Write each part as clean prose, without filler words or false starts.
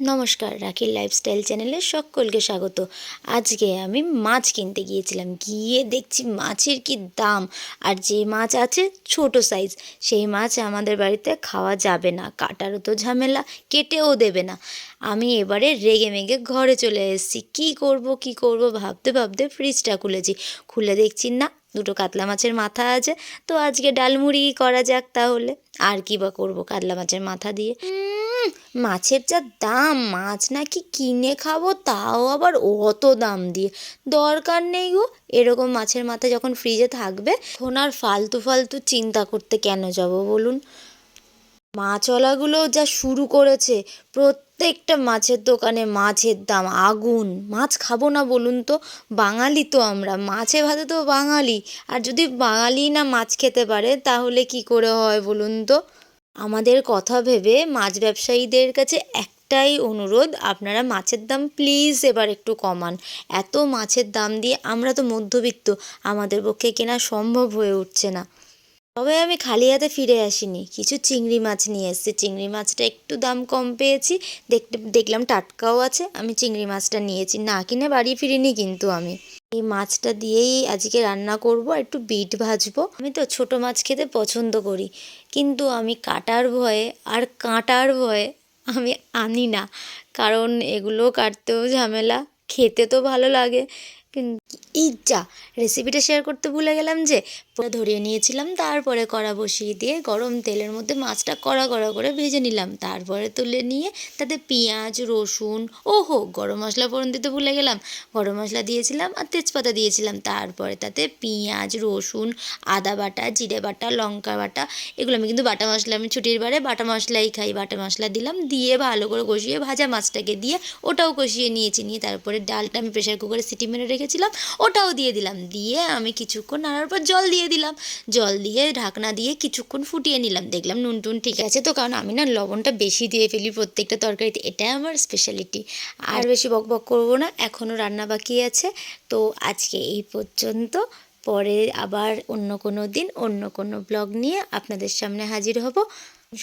নমস্কার, রাখির লাইফস্টাইল চ্যানেলে সকলকে স্বাগত। আজকে আমি মাছ কিনতে গিয়েছিলাম, গিয়ে দেখছি মাছের কি দাম। আর যে মাছ আছে ছোট সাইজ, সেই মাছ আমাদের বাড়িতে খাওয়া যাবে না, কাটারও তো ঝামেলা, কেটেও দেবে না। আমি এবারে রেগে মেগে ঘরে চলে এসেছি। কি করব ভাবতে ভাবতে ফ্রিজটা খুলেছি, খুলে দেখছি না দুটো কাতলা মাছের মাথা আছে। তো আজকে ডালমুড়ি করা যাক তাহলে। আর কি বা করবো কাতলা মাছের মাথা দিয়ে। মাছের যা দাম, মাছ নাকি কিনে খাবো, তাও আবার অত দাম দিয়ে। দরকার নেই গো, এরকম মাছের মাথা যখন ফ্রিজে থাকবে তখন আর ফালতু ফালতু চিন্তা করতে কেন যাব বলুন। মাছওয়ালাগুলো যা শুরু করেছে, প্রত্যেকটা মাছের দোকানে মাছের দাম আগুন। মাছ খাবো না বলুন তো? বাঙালি তো আমরা, মাছে ভাতে তো বাঙালি। আর যদি বাঙালি না মাছ খেতে পারে তাহলে কি করে হয় বলুন তো? আমাদের কথা ভেবে মাছ ব্যবসায়ীদের কাছে একটাই অনুরোধ, আপনারা মাছের দাম প্লিজ এবার একটু কমান। এত মাছের দাম দিয়ে আমরা তো মধ্যবিত্ত, আমাদের পক্ষে কেনা সম্ভব হয়ে উঠছে না। তবে আমি খালি হাতে ফিরে আসিনি, কিছু চিংড়ি মাছ নিয়ে এসেছি। চিংড়ি মাছটা একটু দাম কম পেয়েছি, দেখলাম টাটকাও আছে, আমি চিংড়ি মাছটা নিয়েছি। না কিনে বাড়ি ফিরিনি কিন্তু আমি। এই মাছটা দিয়েই আজকে রান্না করব, একটু বিট ভাজবো। আমি তো ছোট মাছ খেতে পছন্দ করি, কিন্তু আমি কাটার ভয়ে আর কাঁটার ভয়ে আমি আনি না। কারণ এগুলো কাটতেও ঝামেলা, খেতে তো ভালো লাগে। এই যা, রেসিপিটা শেয়ার করতে ভুলে গেলাম যে। পুরো ধরিয়ে নিয়েছিলাম, তারপরে কড়া বসিয়ে দিয়ে গরম তেলের মধ্যে মাছটা কড়া কড়া করে ভেজে নিলাম। তারপরে তুলে নিয়ে তাতে পেঁয়াজ, রসুন, ওহো গরম মশলা ফোড়ন দিতে ভুলে গেলাম। গরম মশলা দিয়েছিলাম আর তেজপাতা দিয়েছিলাম। তারপরে তাতে পেঁয়াজ, রসুন, আদা বাটা, জিরে বাটা, লঙ্কা বাটা, এগুলো আমি কিন্তু বাটা মশলা, আমি ছুটির বারে বাটা মশলাই খাই। বাটা মশলা দিলাম, দিয়ে ভালো করে কষিয়ে ভাজা মাছটাকে দিয়ে ওটাও কষিয়ে নিয়েছি। নিয়ে তারপরে ডালটা আমি প্রেশার কুকারে সিটি মেরে রেখেছিলাম, ওটাও দিয়ে দিলাম। দিয়ে আমি কিছুক্ষণ নাড়ার পর জল দিয়ে দিলাম। জল দিয়ে ঢাকনা দিয়ে কিছুক্ষণ ফুটিয়ে নিলাম। দেখলাম নুন টুন ঠিক আছে তো, কারণ আমি না লবণটা বেশি দিয়ে ফেলি প্রত্যেকটা তরকারিতে, এটাই আমার স্পেশালিটি। আর বেশি বক বক করবো না, এখনও রান্না বাকি আছে। তো আজকে এই পর্যন্ত, পরে আবার অন্য কোনো দিন অন্য কোনো ব্লগ নিয়ে আপনাদের সামনে হাজির হব।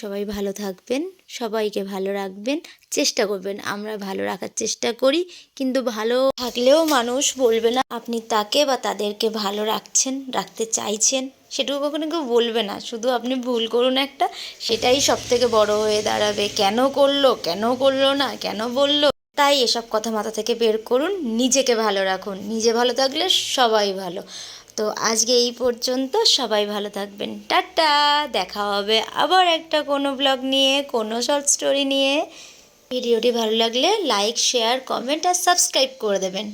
সবাই ভালো থাকবেন, সবাইকে ভালো রাখবেন, চেষ্টা করবেন। আমরা ভালো রাখার চেষ্টা করি, কিন্তু ভালো থাকলেও মানুষ বলবে না আপনি তাকে বা তাদেরকে ভালো রাখছেন, রাখতে চাইছেন। সেটুকু কখনো কেউ বলবে না, শুধু আপনি ভুল করুন একটা, সেটাই সব থেকে বড় হয়ে দাঁড়াবে। কেন করলো, কেন করলো না, কেন বললো। তাই এসব কথা মাথা থেকে বের করুন, নিজেকে ভালো রাখুন। নিজে ভালো থাকলে সবাই ভালো। তো আজকে এই পর্যন্ত, সবাই ভালো থাকবেন, টাটা। দেখা হবে আবার একটা কোনো ব্লগ নিয়ে, কোনো শর্ট স্টোরি নিয়ে। ভিডিওটি ভালো লাগলে লাইক, শেয়ার, কমেন্ট আর সাবস্ক্রাইব করে দেবেন।